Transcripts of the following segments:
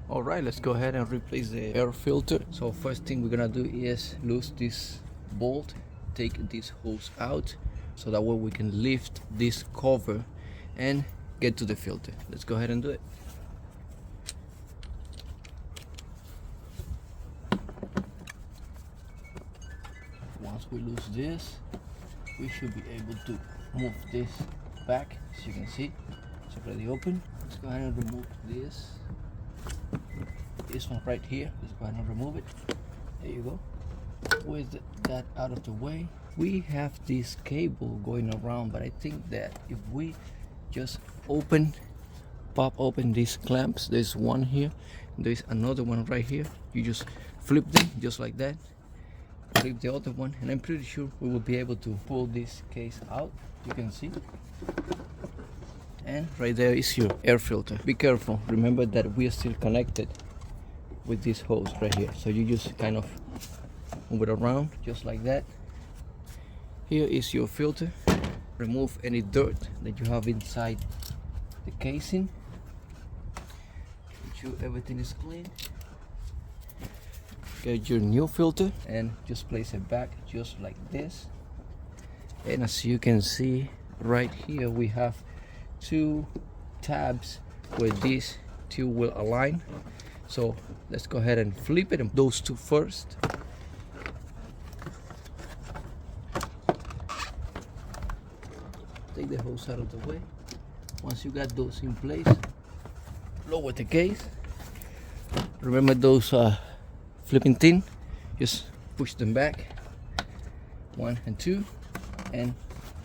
All right, let's go ahead and replace the air filter. So first thing we're gonna do is loose this bolt, take this hose out, so that way we can lift this cover and get to the filter. Let's go ahead and do it. Once we lose this, we should be able to move this back. As you can see, it's already open. Let's go ahead and remove this one right here. Let's go ahead and remove it. There you go. With that out of the way, we have this cable going around, but I think that if we just pop open these clamps, there's one here, there's another one right here, you just flip them just like that, flip the other one, and I'm pretty sure we will be able to pull this case out. You can see, and right there is your air filter. Be careful, remember that we are still connected with this hose right here, so you just kind of move it around just like that. Here is your filter. Remove any dirt that you have inside the casing. Make sure everything is clean. Get your new filter and just place it back just like this. And as you can see right here, we have two tabs where these two will align. So let's go ahead and flip it, and those two first. Take the hose out of the way. Once you got those in place, lower the case. Remember those flipping tin, just push them back, 1 and 2, and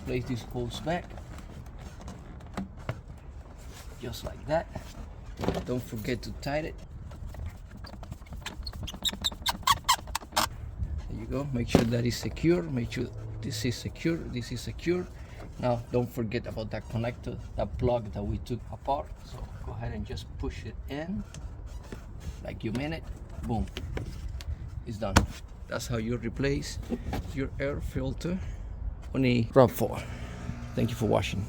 place this hose back just like that. Don't forget to tighten it. There you go. Make sure that is secure. Make sure this is secure, this is secure. Now don't forget about that connector, that plug that we took apart. So go ahead and just push it in like you meant it. Boom, it's done. That's how you replace your air filter on a RAV4. Thank you for watching.